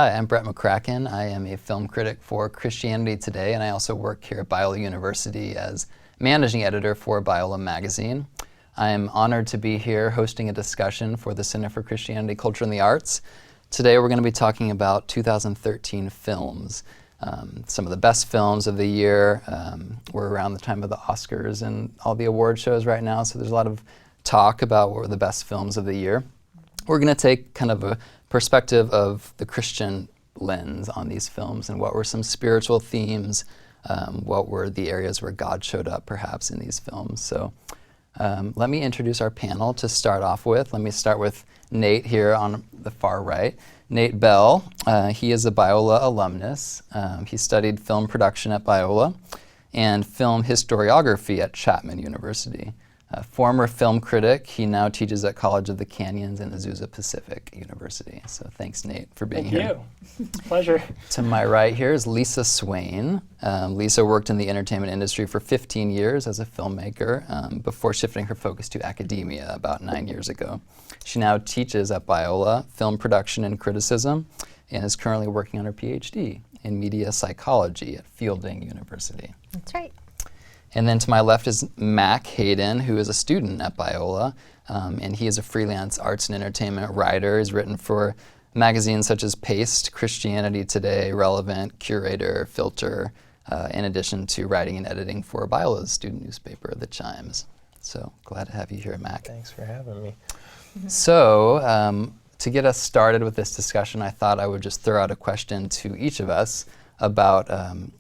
Hi, I'm Brett McCracken. I am a film critic for Christianity Today, and I also work here at Biola University as managing editor for Biola Magazine. I am honored to be here hosting a discussion for the Center for Christianity, Culture, and the Arts. Today we're going to be talking about 2013 films. Some of the best films of the year. We're around the time of the Oscars and all the award shows right now, so there's a lot of talk about what were the best films of the year. We're going to take kind of a perspective of the Christian lens on these films and what were some spiritual themes, what were the areas where God showed up perhaps in these films. So let me introduce our panel to start off with. Let me start with Nate here on the far right. Nate Bell, he is a Biola alumnus. He studied film production at Biola and film historiography at Chapman University. A former film critic, he now teaches at College of the Canyons and Azusa Pacific University. So thanks, Nate, for being here. Thank you. Pleasure. To my right here is Lisa Swain. Lisa worked in the entertainment industry for 15 years as a filmmaker before shifting her focus to academia about 9 years ago. She now teaches at Biola film production and criticism and is currently working on her PhD in media psychology at Fielding University. That's right. And then to my left is Mack Hayden, who is a student at Biola, and he is a freelance arts and entertainment writer. He's written for magazines such as Paste, Christianity Today, Relevant, Curator, Filter, in addition to writing and editing for Biola's student newspaper, The Chimes. So glad to have you here, Mack. Thanks for having me. So to get us started with this discussion, I thought I would just throw out a question to each of us about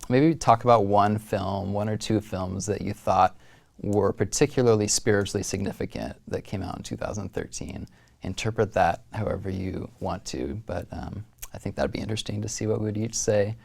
maybe talk about one film, one or two films that you thought were particularly spiritually significant that came out in 2013. Interpret that however you want to, but I think that'd be interesting to see what we would each say.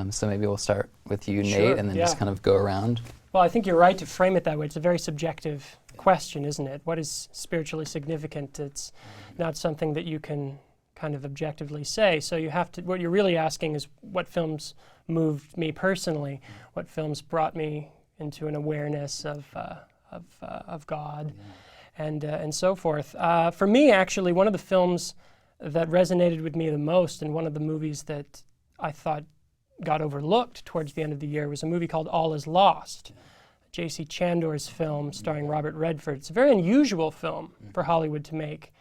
So maybe we'll start with you, Sure, Nate, and then just kind of go around. Well, I think you're right to frame it that way. It's a very subjective question, isn't it? What is spiritually significant? It's not something that you can kind of objectively say. So you have to, what you're really asking is what films moved me personally, what films brought me into an awareness of God, and so forth. For me, actually, one of the films that resonated with me the most, and one of the movies that I thought got overlooked towards the end of the year, was a movie called All Is Lost, J.C. Chandor's film starring Robert Redford. It's a very unusual film for Hollywood to make,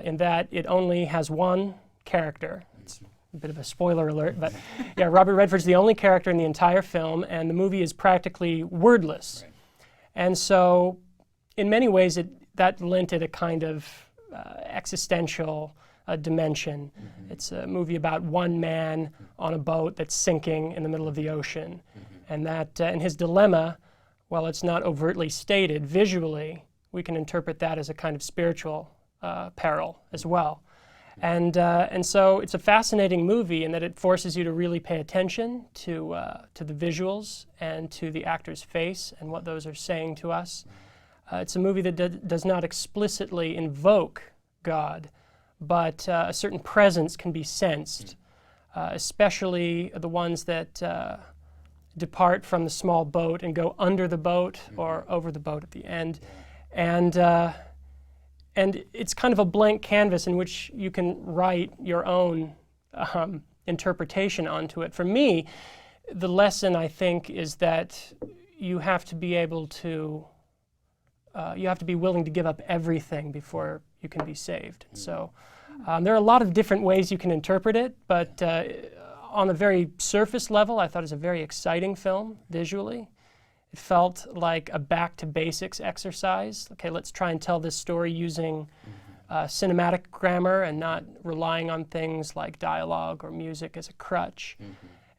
in that it only has one character. It's a bit of a spoiler alert, but yeah, Robert Redford's the only character in the entire film, and the movie is practically wordless. Right. And so, in many ways, that lent it a kind of existential dimension. Mm-hmm. It's a movie about one man on a boat that's sinking in the middle of the ocean, and that, and his dilemma, while it's not overtly stated, visually, we can interpret that as a kind of spiritual peril as well. And so it's a fascinating movie in that it forces you to really pay attention to the visuals and to the actor's face and what those are saying to us. It's a movie that does not explicitly invoke God, but a certain presence can be sensed, especially the ones that depart from the small boat and go under the boat or over the boat at the end. And it's kind of a blank canvas in which you can write your own interpretation onto it. For me, the lesson, I think, is that you have to be able to, you have to be willing to give up everything before you can be saved. So there are a lot of different ways you can interpret it, but on a very surface level, I thought it was a very exciting film visually. It felt like a back-to-basics exercise. Okay, let's try and tell this story using cinematic grammar and not relying on things like dialogue or music as a crutch.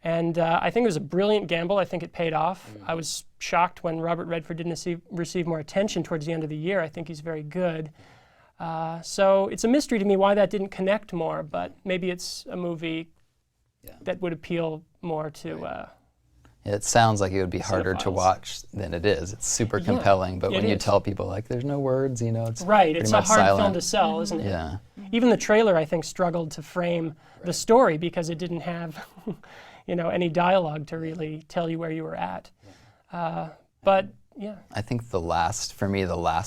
And I think it was a brilliant gamble. I think it paid off. I was shocked when Robert Redford didn't receive more attention towards the end of the year. I think he's very good. So it's a mystery to me why that didn't connect more, but maybe it's a movie that would appeal more to... It sounds like it would be harder to watch than it is. It's super compelling, but when you tell people, like, there's no words, you know, it's right. pretty It's much a hard silent. film to sell, isn't it? Yeah. Even the trailer, I think, struggled to frame the story because it didn't have, you know, any dialogue to really tell you where you were at. But yeah. I think the last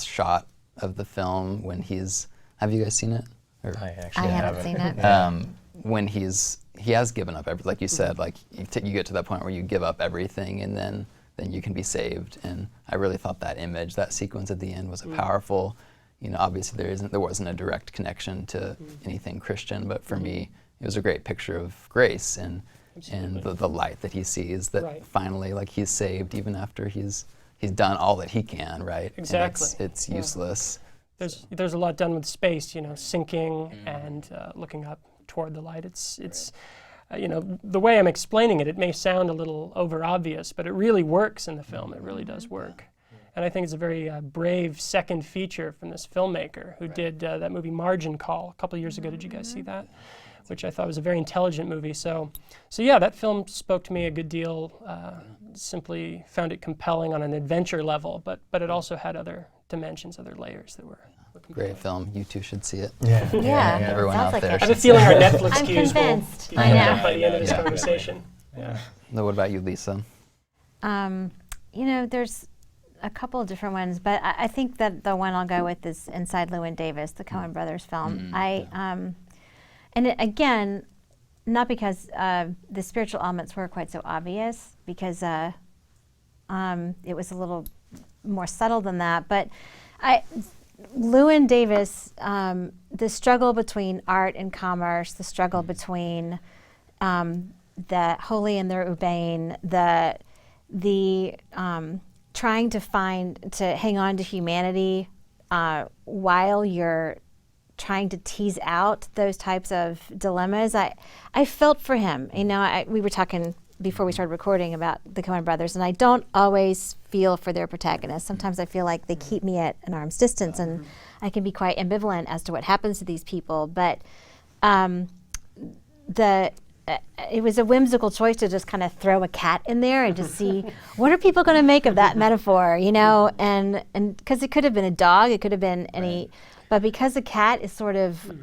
shot of the film when he's, have you guys seen it? I haven't seen it. when he has given up everything, like you said, like you get to that point where you give up everything and then you can be saved. And I really thought that image, that sequence at the end was a powerful, obviously there wasn't a direct connection to anything Christian, but for me, it was a great picture of grace and the light that he sees, that finally, like, he's saved even after he's done all that he can, right? Exactly. And it's useless. There's a lot done with space, sinking and looking up toward the light. It's the way I'm explaining it may sound a little over obvious, but it really works in the film. It really does work. And I think it's a very brave second feature from this filmmaker who did that movie Margin Call a couple of years ago. Did you guys see that? Which I thought was a very intelligent movie. So yeah, that film spoke to me a good deal. Simply found it compelling on an adventure level, but it also had other dimensions, other layers that were compelling. Great film. You two should see it. Yeah. Everyone out like there. I have a feeling our Netflix I'm cues will convinced. be I know. up by the end of this conversation. Now, what about you, Lisa? There's a couple of different ones, but I think that the one I'll go with is Inside Llewyn Davis, the Coen Brothers film. Again, not because the spiritual elements were quite so obvious, because it was a little more subtle than that. But Llewyn Davis, the struggle between art and commerce, the struggle between the holy and the urbane, the trying to hang on to humanity while you're trying to tease out those types of dilemmas. I felt for him. We were talking before we started recording about the Coen brothers, and I don't always feel for their protagonists. Sometimes I feel like they keep me at an arm's distance, and I can be quite ambivalent as to what happens to these people. But it was a whimsical choice to just kind of throw a cat in there and just see what are people going to make of that metaphor, and because it could have been a dog, it could have been any, but because a cat is sort of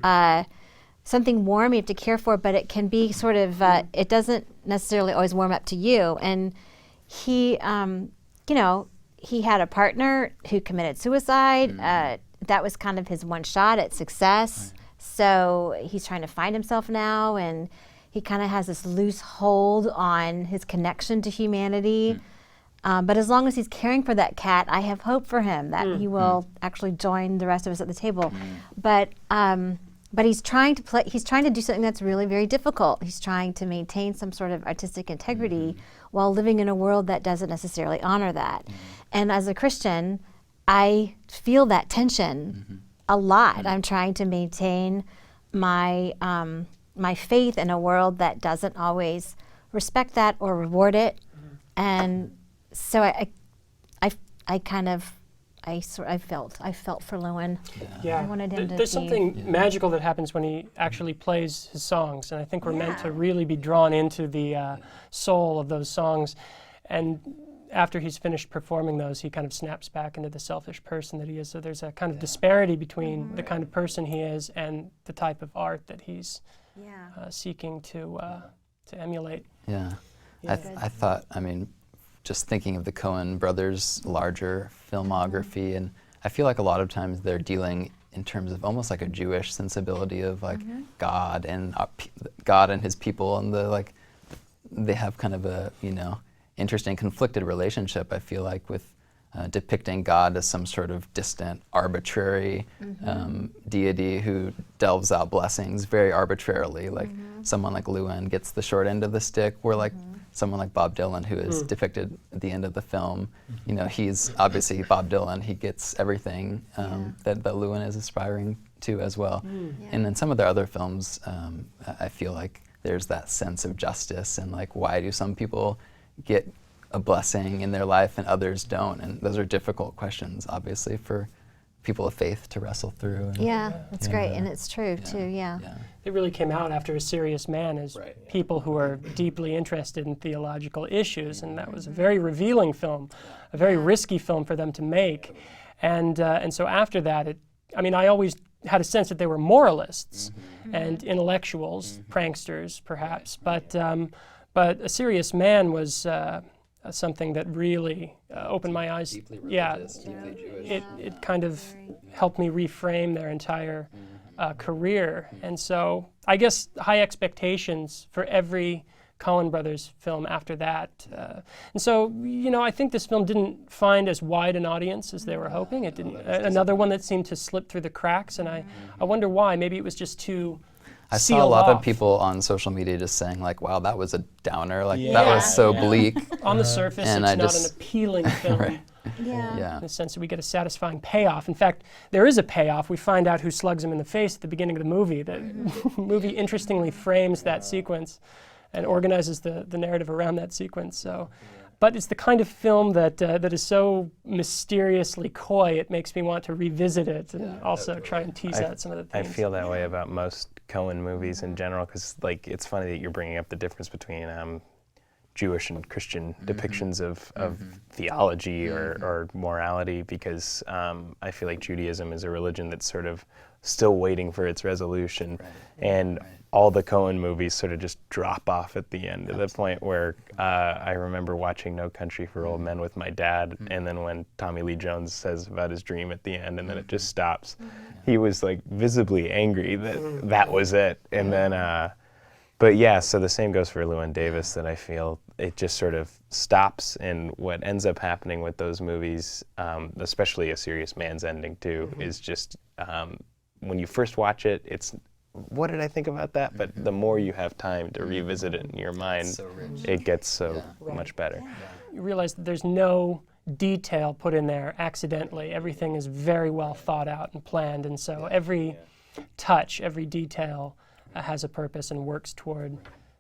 something warm you have to care for, but it can be sort of, it doesn't necessarily always warm up to you. And he, he had a partner who committed suicide. That was kind of his one shot at success. So he's trying to find himself now, and he kind of has this loose hold on his connection to humanity. But as long as he's caring for that cat, I have hope for him that he will actually join the rest of us at the table. But he's trying to do something that's really very difficult. He's trying to maintain some sort of artistic integrity while living in a world that doesn't necessarily honor that. And as a Christian, I feel that tension a lot. I'm trying to maintain my my faith in a world that doesn't always respect that or reward it. And so I felt for Llewyn. Yeah. I wanted him There's something magical that happens when he actually plays his songs, and I think we're meant to really be drawn into the soul of those songs. And after he's finished performing those, he kind of snaps back into the selfish person that he is. So there's a kind of disparity between the kind of person he is and the type of art that he's seeking to emulate. Yeah. I thought, just thinking of the Coen brothers' larger filmography, and I feel like a lot of times they're dealing in terms of almost like a Jewish sensibility of like God and God and His people, and they have kind of a interesting conflicted relationship. I feel like with depicting God as some sort of distant, arbitrary deity who delves out blessings very arbitrarily. Like someone like Llewyn gets the short end of the stick, where like someone like Bob Dylan, who is depicted at the end of the film, he's obviously Bob Dylan. He gets everything that Llewyn is aspiring to as well. And in some of their other films, I feel like there's that sense of justice and like, why do some people get a blessing in their life and others don't? And those are difficult questions, obviously, for people of faith to wrestle through. And That's great, and it's true too. They really came out after A Serious Man as people who are deeply interested in theological issues, and that was a very revealing film, a very risky film for them to make. And so after that, I always had a sense that they were moralists and intellectuals, pranksters perhaps, but A Serious Man was something that really opened my eyes. Deeply religious, deeply Jewish. It kind of helped me reframe their entire career. And so I guess, high expectations for every Coen Brothers film after that. And so, I think this film didn't find as wide an audience as they were hoping. It didn't. Another one that seemed to slip through the cracks, and I wonder why. Maybe it was just too I saw a lot off. of people on social media just saying like, wow, that was a downer. Like, that was so bleak. On the surface, And it's I not just- an appealing film. Right. Yeah. In the sense that we get a satisfying payoff. In fact, there is a payoff. We find out who slugs him in the face at the beginning of the movie. The movie interestingly frames that sequence and organizes the narrative around that sequence. So, but it's the kind of film that is so mysteriously coy, it makes me want to revisit it and also try and tease out some of the I themes. feel that way about most Coen movies in general, because like it's funny that you're bringing up the difference between Jewish and Christian depictions of theology or morality, because I feel like Judaism is a religion that's sort of still waiting for its resolution, and all the Coen movies sort of just drop off at the end, to the point where I remember watching No Country for Old Men with my dad, and then when Tommy Lee Jones says about his dream at the end, and then it just stops, he was like visibly angry that that was it, and then. But yeah, so the same goes for Llewyn Davis, that I feel it just sort of stops, and what ends up happening with those movies, especially A Serious Man's ending too, is just when you first watch it, it's, what did I think about that? But the more you have time to revisit it in your mind, so rich. it gets so much better. You realize that there's no detail put in there accidentally. Everything is very well thought out and planned, and so every touch, every detail has a purpose and works toward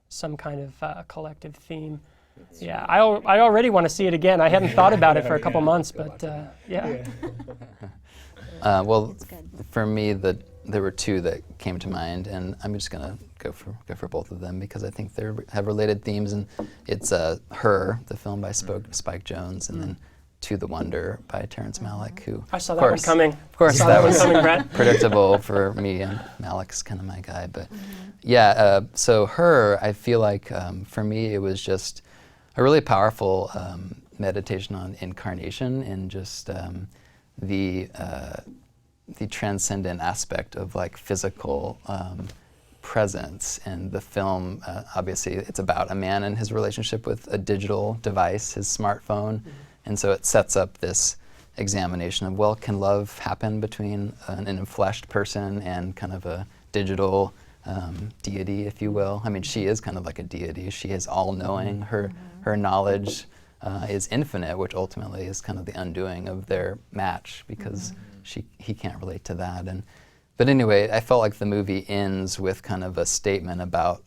some kind of collective theme. Yeah, I already want to see it again. I hadn't thought about it for a couple months, but yeah. Well, for me, there were two that came to mind, and I'm just gonna go for both of them because I think they have related themes. And it's Her, the film by Spike Jonze, and then To the Wonder by Terrence Malick, who I saw that one coming. Of course, Saw that one was coming, Brett. predictable for me, and Malick's kind of my guy. But so Her, I feel like for me it was just a really powerful meditation on incarnation and just the transcendent aspect of like physical presence. And the film, obviously, it's about a man and his relationship with a digital device, his smartphone. And so it sets up this examination of, well, can love happen between an enfleshed person and kind of a digital deity, if you will? I mean, she is kind of like a deity. She is all-knowing. Her knowledge is infinite, which ultimately is kind of the undoing of their match because he can't relate to that. But anyway, I felt like the movie ends with kind of a statement about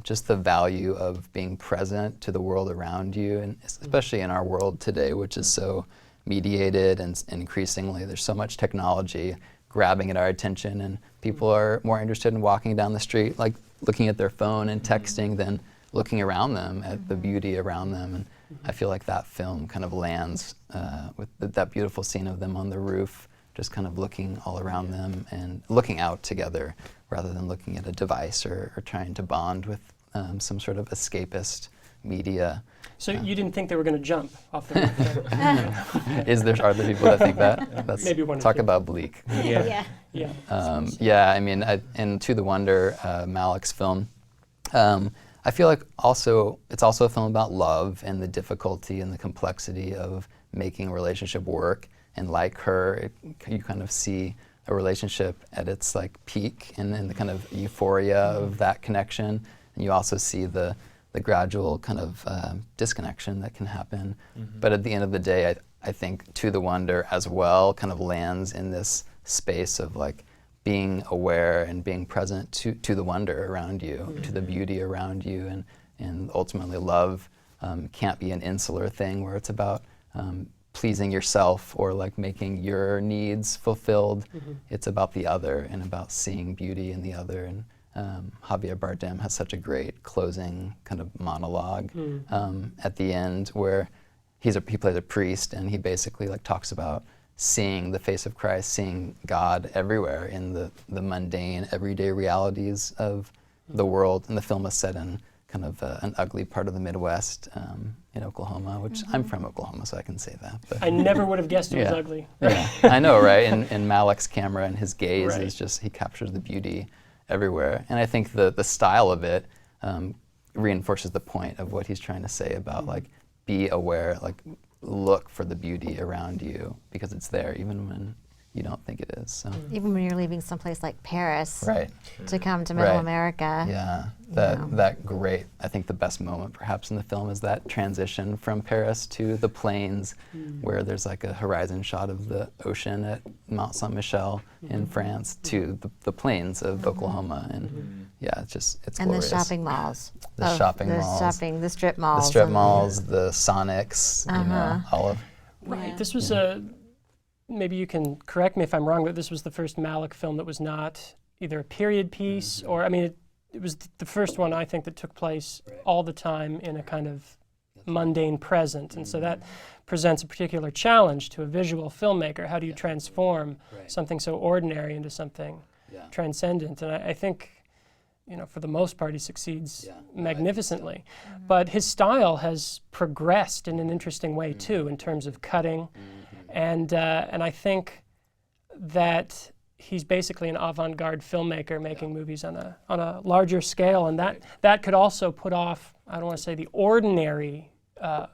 just the value of being present to the world around you, and especially in our world today, which is so mediated and increasingly there's so much technology grabbing at our attention, and people are more interested in walking down the street, like looking at their phone and texting than looking around them at the beauty around them. And I feel like that film kind of lands with that beautiful scene of them on the roof, just kind of looking all around them and looking out together rather than looking at a device or trying to bond with some sort of escapist media. So you didn't think they were going to jump off the roof? Are there people that think that? That's, Maybe one or talk two. about bleak. Yeah. Yeah. I mean, and To the Wonder, Malick's film, I feel like it's also a film about love and the difficulty and the complexity of making a relationship work. And like Her, you kind of see a relationship at its like peak and the kind of euphoria of that connection. And you also see the gradual kind of disconnection that can happen. But at the end of the day, I think To the Wonder as well kind of lands in this space of like being aware and being present to the wonder around you, to the beauty around you. And ultimately love can't be an insular thing where it's about pleasing yourself or like making your needs fulfilled. It's about the other and about seeing beauty in the other. And Javier Bardem has such a great closing kind of monologue at the end where he plays a priest, and he basically like talks about seeing the face of Christ, seeing God everywhere in the mundane, everyday realities of the world. And the film is set in kind of an ugly part of the Midwest in Oklahoma, which I'm from Oklahoma, so I can say that. But I never would have guessed it was ugly. Yeah, I know, right? And Malick's camera and his gaze is just, he captures the beauty everywhere. And I think the style of it reinforces the point of what he's trying to say about like be aware, like look for the beauty around you because it's there even when you don't think it is. So. Even when you're leaving someplace like Paris Right. to come to Middle Right. America. Yeah, I think the best moment perhaps in the film is that transition from Paris to the plains where there's like a horizon shot of the ocean at Mount Saint-Michel in France to the plains of Oklahoma. And yeah, it's And glorious. the shopping malls. The shopping malls. The strip malls. The strip and- malls, the Sonics, you know, all of. Right. Yeah. This was maybe you can correct me if I'm wrong, but this was the first Malick film that was not either a period piece or, I mean, it was the first one I think that took place all the time in a kind of mundane present. And so that presents a particular challenge to a visual filmmaker. How do you transform something so ordinary into something transcendent? And I think, you know, for the most part, he succeeds magnificently. But his style has progressed in an interesting way too, in terms of cutting, and I think that he's basically an avant-garde filmmaker making movies on a larger scale, and that could also put off, I don't want to say the ordinary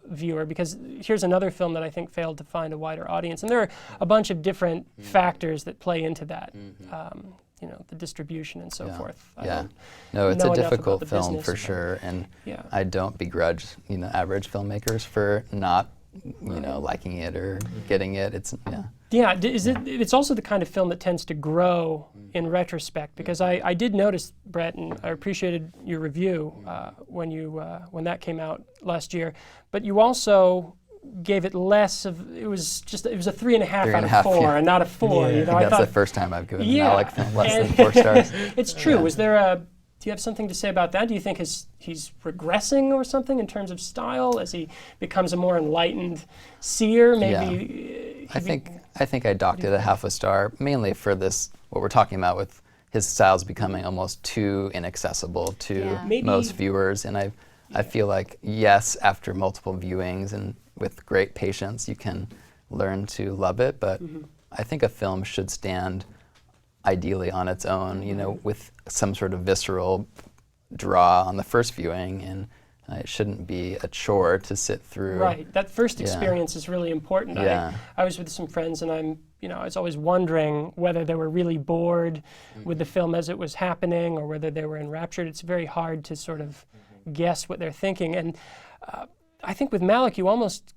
viewer, because here's another film that I think failed to find a wider audience, and there are a bunch of different factors that play into that. You know, the distribution and so forth. No, it's know a enough difficult about the film business, for but- sure, and Yeah. I don't begrudge, you know, average filmmakers for not, you know, liking it or getting it. It's Yeah, it's also the kind of film that tends to grow in retrospect, because I did notice, Brett, and I appreciated your review when that came out last year, but you also gave it less of, it was a 3.5 out of 4 and not a 4. You know, I think I that's thought, the first time I've given yeah, a Malick film less and than 4 stars. It's true. Do you have something to say about that? Do you think he's regressing or something in terms of style as he becomes a more enlightened seer? Maybe. I think I docked it a half a star, mainly for this, what we're talking about with his styles becoming almost too inaccessible to Yeah. most viewers. And I feel like, yes, after multiple viewings and with great patience, you can learn to love it. But I think a film should stand ideally on its own, you know, with some sort of visceral draw on the first viewing, and it shouldn't be a chore to sit through. Right. That first experience is really important. Yeah. I was with some friends, and I was always wondering whether they were really bored with the film as it was happening, or whether they were enraptured. It's very hard to sort of guess what they're thinking. And I think with Malick, you almost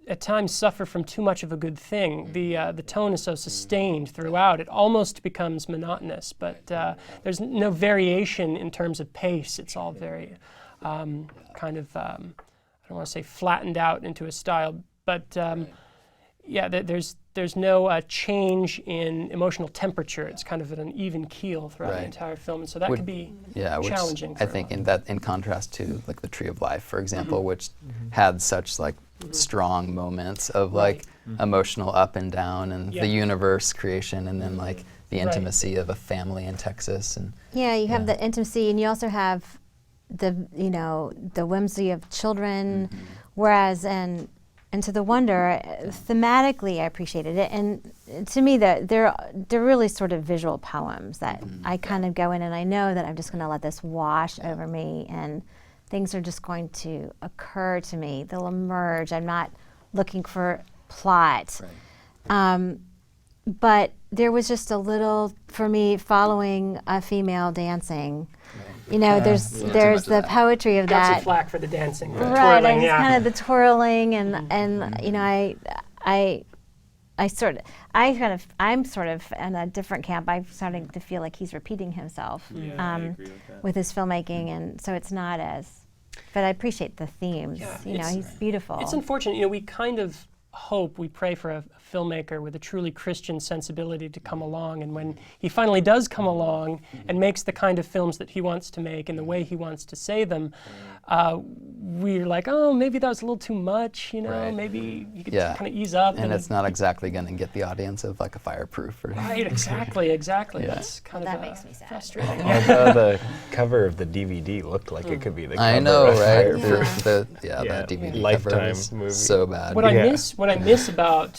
at times suffer from too much of a good thing. The tone is so sustained throughout, it almost becomes monotonous, but there's no variation in terms of pace. It's all very kind of, I don't want to say flattened out into a style, but there's no change in emotional temperature. It's kind of at an even keel throughout the entire film, and so that could be challenging. I think in contrast to like The Tree of Life, for example, which had such like strong moments of like emotional up and down, and the universe creation, and then like the intimacy of a family in Texas, and you have the intimacy, and you also have the whimsy of children, whereas and to the Wonder, thematically I appreciated it, and to me they're really sort of visual poems that I kind of go in and I know that I'm just going to let this wash over me, and things are just going to occur to me. They'll emerge. I'm not looking for plot. But there was just a little, for me, following a female dancing. You know, there's the poetry of Got that. some flack for the dancing, the Right, twirling, and kind of the twirling, and you know, I'm sort of in a different camp. I'm starting to feel like he's repeating himself I agree with that. with his filmmaking, and so it's not as. But I appreciate the themes. Yeah, you know, he's beautiful. It's unfortunate. You know, we kind of hope, we pray for a filmmaker with a truly Christian sensibility to come along, and when he finally does come along and makes the kind of films that he wants to make and the way he wants to say them, we're like, oh, maybe that was a little too much, you know, maybe you could kind of ease up. And it's not exactly going to get the audience of like a Fireproof. Or Right, exactly. Yeah. That's kind That of makes me sad. frustrating. Although the cover of the DVD looked like it could be the cover I know, of right? Fireproof. That DVD Lifetime cover was movie. so bad. What I miss about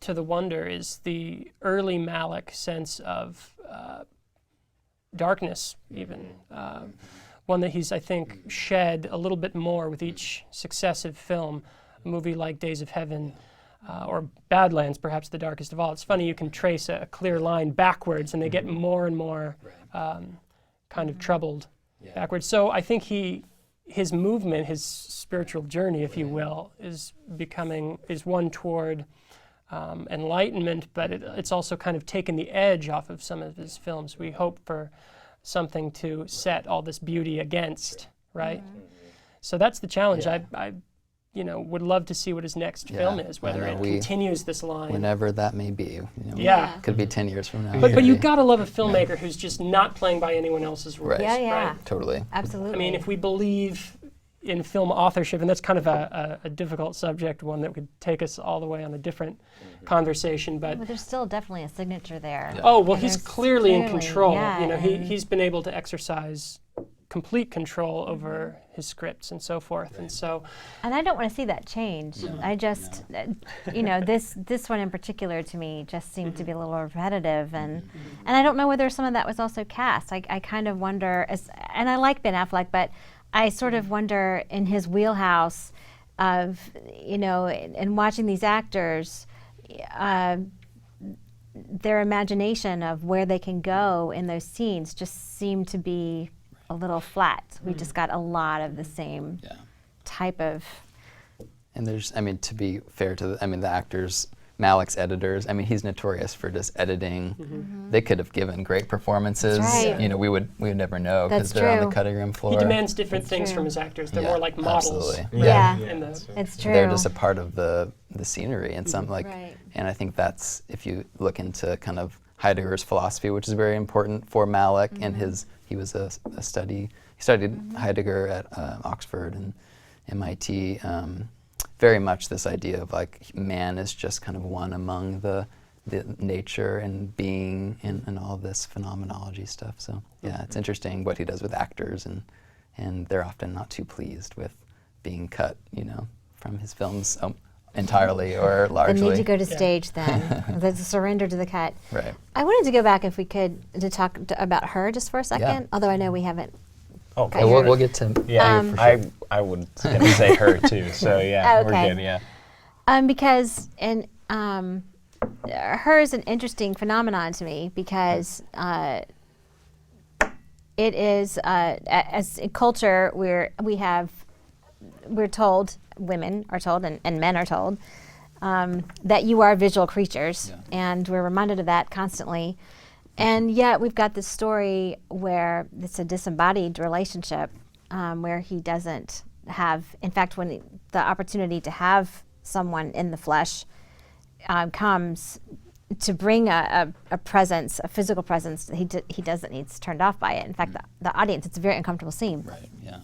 To the Wonder is the early Malick sense of darkness, even. One that he's, I think, shed a little bit more with each successive film. A movie like Days of Heaven, or Badlands, perhaps the darkest of all. It's funny, you can trace a clear line backwards, and they get more and more kind of troubled backwards. So I think his movement, his spiritual journey, if you will, is one toward enlightenment, but it's also kind of taken the edge off of some of his films. We hope for something to set all this beauty against, right? So that's the challenge. I would love to see what his next film is, whether it continues this line. Whenever that may be. Could be 10 years from now. But you've got to love a filmmaker who's just not playing by anyone else's rules. Right. Right? Totally. Absolutely. I mean, if we believe in film authorship, and that's kind of a difficult subject, one that would take us all the way on a different conversation, but there's still definitely a signature there. Yeah. Oh, well, he's clearly in control. Yeah, He's been able to exercise complete control over his scripts and so forth, and I don't want to see that change. I just, this one in particular to me just seemed to be a little repetitive, and I don't know whether some of that was also cast. I kind of wonder, and I like Ben Affleck, but I sort of wonder in his wheelhouse of, and watching these actors, their imagination of where they can go in those scenes just seemed to be a little flat. We just got a lot of the same type of. And to be fair to the actors, Malick's editors, he's notorious for just editing. They could have given great performances. That's right. We would never know because That's they're on true. the cutting room floor. he demands different things from his actors. They're more like models. Absolutely. Yeah. It's true. They're just a part of the scenery and some Right. and I think that's, if you look into kind of Heidegger's philosophy, which is very important for Malick, and he was he studied Heidegger at Oxford and MIT. Very much this idea of man is just kind of one among the nature and being and all this phenomenology stuff. So it's interesting what he does with actors, and they're often not too pleased with being cut, from his films entirely or largely. They need to go to stage then. There's a surrender to the cut. Right. I wanted to go back, if we could, to talk about her just for a second, although I know we haven't. Oh, Okay. We'll get to I would say her too. So Okay. we're good. Yeah. Because her is an interesting phenomenon to me because it is as a culture we're told, women are told and men are told that you are visual creatures, and we're reminded of that constantly. And yet we've got this story where it's a disembodied relationship, where he doesn't have, in fact, when the opportunity to have someone in the flesh comes to bring a presence, a physical presence, he doesn't, he's turned off by it. In fact, the audience, it's a very uncomfortable scene. Right, yeah.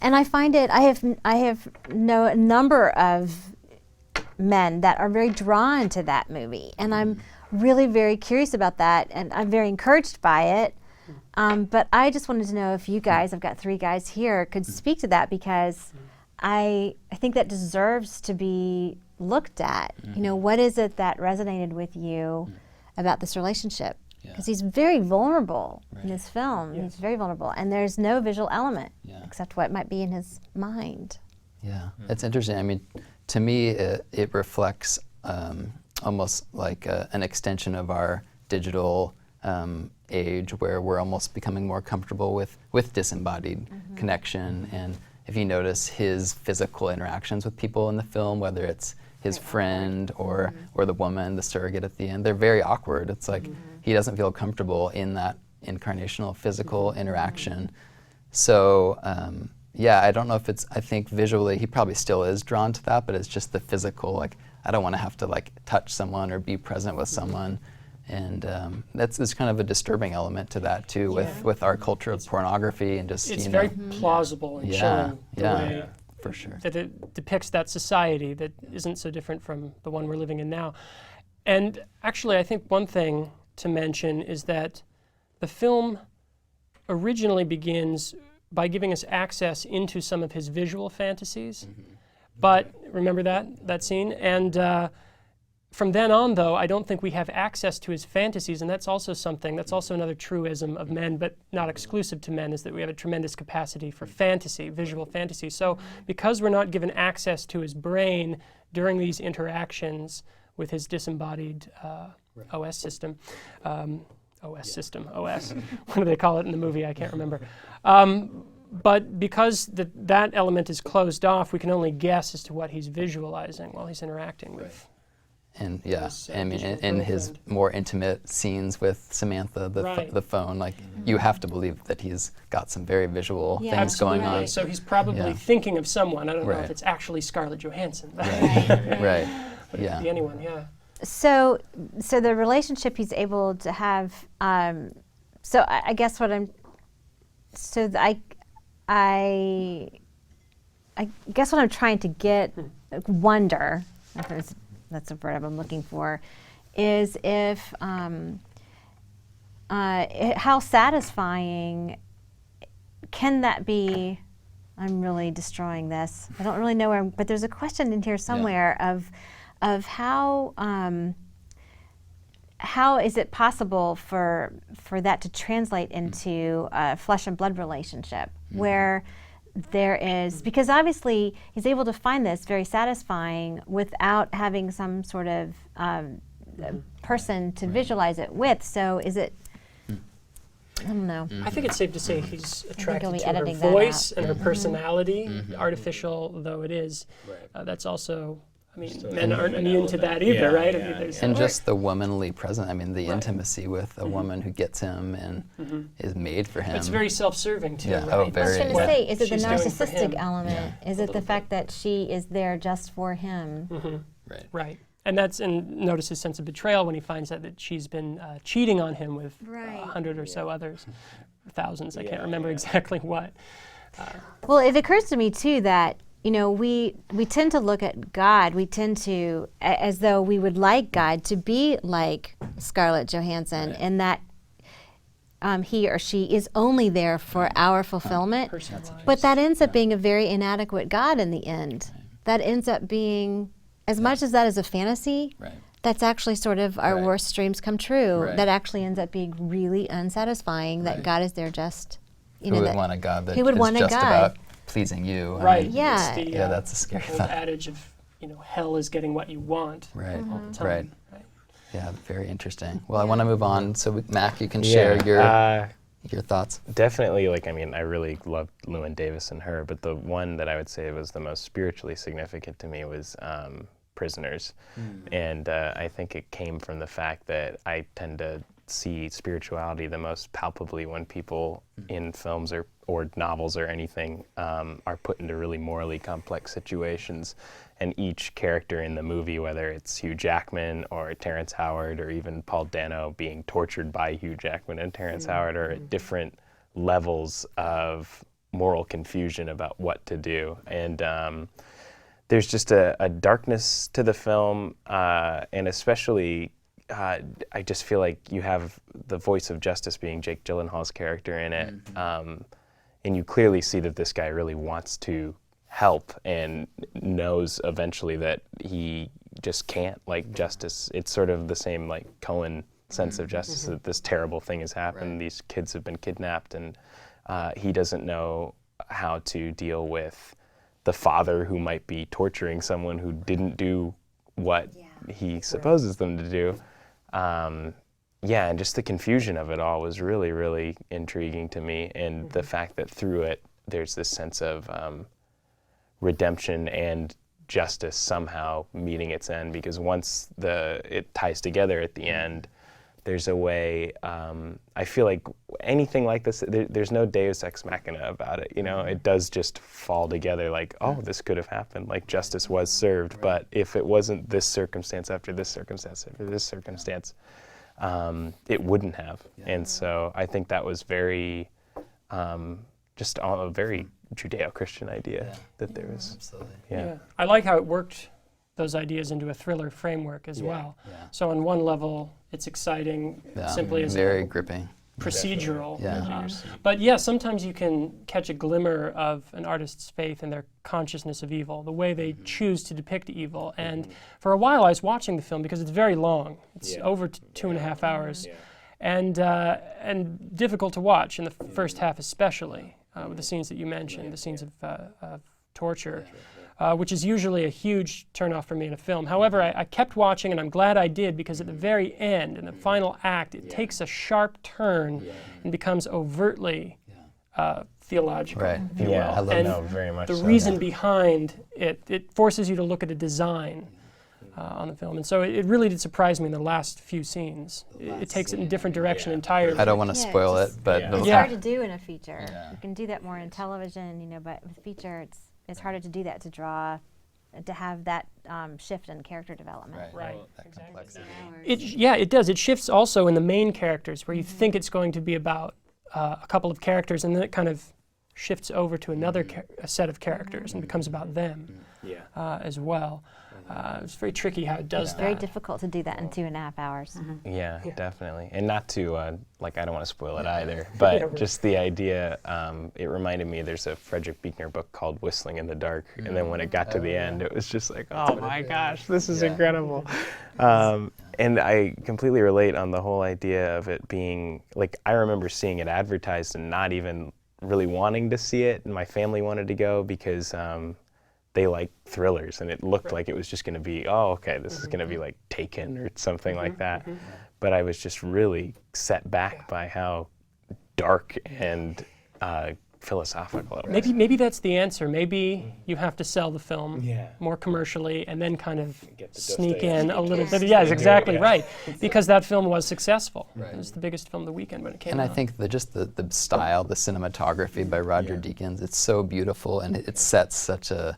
And I find it, I have know a number of men that are very drawn to that movie, and I'm really very curious about that, and I'm very encouraged by it. But I just wanted to know if you guys, I've got 3 guys here, could speak to that, because I think that deserves to be looked at. What is it that resonated with you about this relationship? Because he's very vulnerable in this film. He's very vulnerable, and there's no visual element except what might be in his mind. Yeah, it's interesting. To me, it reflects almost like an extension of our digital age, where we're almost becoming more comfortable with disembodied connection. And if you notice his physical interactions with people in the film, whether it's his friend or the woman, the surrogate at the end, they're very awkward. It's like he doesn't feel comfortable in that incarnational physical interaction. So I don't know if I think visually he probably still is drawn to that, but it's just the physical, I don't want to have to touch someone or be present with someone. And there's kind of a disturbing element to that too, with our culture of pornography and just, it's very plausible in showing the way for sure that it depicts that society that isn't so different from the one we're living in now. And actually, I think one thing to mention is that the film originally begins by giving us access into some of his visual fantasies. But remember that scene? And from then on, though, I don't think we have access to his fantasies, and that's also something, that's also another truism of men, but not exclusive to men, is that we have a tremendous capacity for fantasy, visual fantasy. So because we're not given access to his brain during these interactions with his disembodied OS system, what do they call it in the movie? I can't remember. But because that element is closed off, we can only guess as to what he's visualizing while he's interacting with. And I mean, in his more intimate scenes with Samantha, the phone, like you have to believe that he's got some very visual things going on. So he's probably thinking of someone. I don't know if it's actually Scarlett Johansson. Right. But it could be anyone. Yeah. So the relationship he's able to have. So I guess what I'm. So I guess what I'm trying to get, wonder. That's the word I'm looking for, is if how satisfying can that be? I'm really destroying this. I don't really know where, but there's a question in here somewhere of how is it possible for that to translate into a flesh and blood relationship where there is, because obviously he's able to find this very satisfying without having some sort of person to visualize it with. So is it, I don't know. I think it's safe to say he's attracted be to her editing that voice out. and her personality, artificial though it is. That's also, I mean, men aren't immune to that either, right? I mean, And just the womanly presence, I mean, the intimacy with a woman who gets him and is made for him. It's very self-serving too, right? Oh, I was very. trying to say, is it the she's doing for narcissistic him. element? Is it the fact that she is there just for him? Right. And notice his sense of betrayal when he finds out that she's been cheating on him with 100 or so others, thousands, I can't remember exactly what. Well, it occurs to me too that, you know, we tend to look at God, we tend to, as though we would like God to be like Scarlett Johansson, in that he or she is only there for our fulfillment. But that ends up being a very inadequate God in the end. That ends up being, as much as that is a fantasy, that's actually sort of our worst dreams come true. That actually ends up being really unsatisfying, that God is there just, you know. Who would want a God that who would is want a just God? about pleasing you? Right. Yeah. It's the, that's a scary old thought. adage of, hell is getting what you want all the time. Right. Yeah, very interesting. Well, I want to move on. So, Mack, you can share your thoughts. Definitely, I really loved Llewyn Davis and her, but the one that I would say was the most spiritually significant to me was Prisoners. And I think it came from the fact that I tend to see spirituality the most palpably when people in films or novels or anything are put into really morally complex situations. And each character in the movie, whether it's Hugh Jackman or Terrence Howard or even Paul Dano being tortured by Hugh Jackman and Terrence Howard, are at different levels of moral confusion about what to do. And there's just a darkness to the film, and especially I just feel like you have the voice of justice being Jake Gyllenhaal's character in it, and you clearly see that this guy really wants to help and knows eventually that he just can't. Like, justice, it's sort of the same like Cohen sense of justice, that this terrible thing has happened, these kids have been kidnapped, and he doesn't know how to deal with the father who might be torturing someone who didn't do what he supposes them to do. And just the confusion of it all was really, really intriguing to me. And the fact that through it, there's this sense of redemption and justice somehow meeting its end, because once it ties together at the end, there's a way, I feel like anything like this, there's no deus ex machina about it, it does just fall together like, oh, this could have happened, like justice was served, but if it wasn't this circumstance after this circumstance after this circumstance, it wouldn't have. And so I think that was very, just a very Judeo-Christian idea that there was. Absolutely. I like how it worked those ideas into a thriller framework as well. So on one level, it's exciting simply as very gripping. procedural. Yeah. But yeah, sometimes you can catch a glimmer of an artist's faith in their consciousness of evil, the way they choose to depict evil. And for a while I was watching the film because it's very long. It's over 2.5 hours. And difficult to watch in the first half especially, with the scenes that you mentioned, the scenes of torture. Which is usually a huge turnoff for me in a film. However, I kept watching, and I'm glad I did, because at the very end, in the final act, it takes a sharp turn and becomes overtly theological, Right. if you will. I love And that very much. the so. reason behind it forces you to look at a design on the film. And so it really did surprise me in the last few scenes. It takes it in a different direction entirely. I don't want to Yeah, spoil just- it, but Yeah. the- It's Yeah. hard to do in a feature. Yeah. You can do that more in television, but with feature, it's harder to do that, to have that shift in character development. Right, that exactly. complexity. It does. It shifts also in the main characters, where you think it's going to be about a couple of characters, and then it kind of shifts over to another a set of characters and becomes about them as well. It's very tricky how it does It's that. very difficult to do that in 2.5 hours. Yeah, definitely. And not to, I don't want to spoil it either, but just the idea, it reminded me, there's a Frederick Buechner book called Whistling in the Dark, and then when it got to the end, it was just like, oh my gosh, this is incredible. And I completely relate on the whole idea of it being, like, I remember seeing it advertised and not even really wanting to see it, and my family wanted to go because they like thrillers, and it looked like it was just going to be, oh, okay, this is going to be like Taken or something like that. But I was just really set back by how dark and philosophical it was. Maybe that's the answer. Maybe you have to sell the film more commercially and then kind of sneak in a little bit. Yeah, exactly right. Because that film was successful. It was the biggest film of the weekend when it came And out. I think the style, the cinematography by Roger Deakins, it's so beautiful, and it sets such a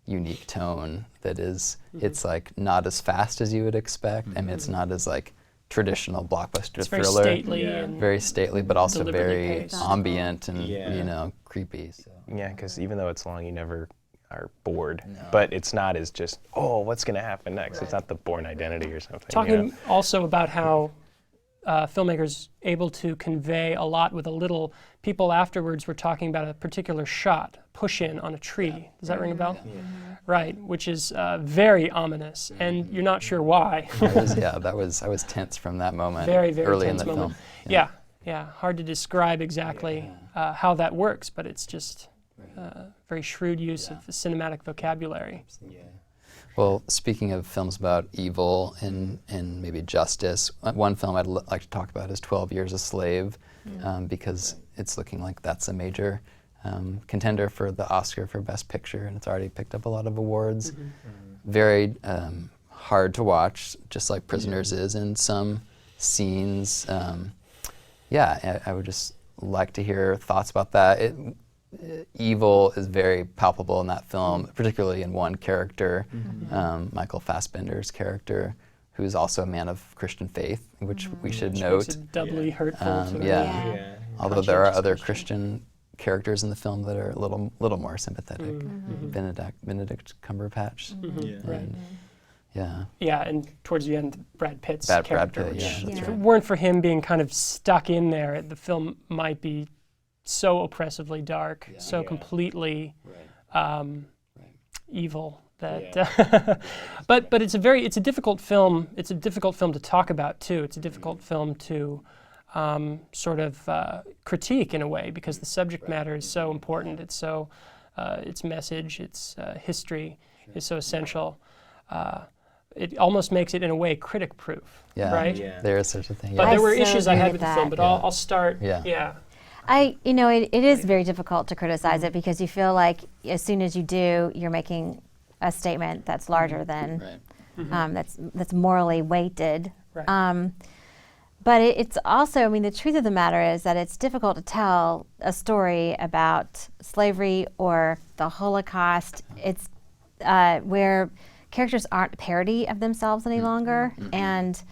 unique tone that is, it's like not as fast as you would expect. I mean, it's not as like traditional blockbuster it's very thriller. stately and Very stately, but also deliberately very paced. ambient and creepy. So. Yeah, because even though it's long, you never are bored. But it's not as just, oh, what's going to happen next? It's not the Bourne Identity or something. Talking also about how filmmakers able to convey a lot with a little. People afterwards were talking about a particular shot, push in on a tree. Does that ring a bell? Right, which is very ominous, and you're not sure why. I was tense from that moment. Very, very early tense in the moment. film. Yeah, hard to describe exactly how that works, but it's just very shrewd use of the cinematic vocabulary. Well, speaking of films about evil and maybe justice, one film I'd like to talk about is 12 Years a Slave, because it's looking like that's a major contender for the Oscar for Best Picture, and it's already picked up a lot of awards. Very hard to watch, just like Prisoners is in some scenes. I would just like to hear thoughts about that. Evil is very palpable in that film, particularly in one character, Michael Fassbender's character, who's also a man of Christian faith, which we should Which note. makes it doubly hurtful to Although there are other conscientious Christian characters in the film that are a little more sympathetic. Benedict Cumberbatch. And, and towards the end, Brad Pitt's Brad character, Pitt, which that's if right. it weren't for him being kind of stuck in there, the film might be so oppressively dark, so completely evil that. But it's a difficult film. It's a difficult film to talk about too. It's a difficult film to sort of critique in a way, because the subject matter is so important. It's so its message, its history is so essential. It almost makes it in a way critic-proof, right? There is such a thing. But I there were so issues I agree had with with the film. that. But I'll start. It is very difficult to criticize it, because you feel like as soon as you do, you're making a statement that's larger than, that's morally weighted. Right. But it's also, the truth of the matter is that it's difficult to tell a story about slavery or the Holocaust. It's where characters aren't a parody of themselves any longer, and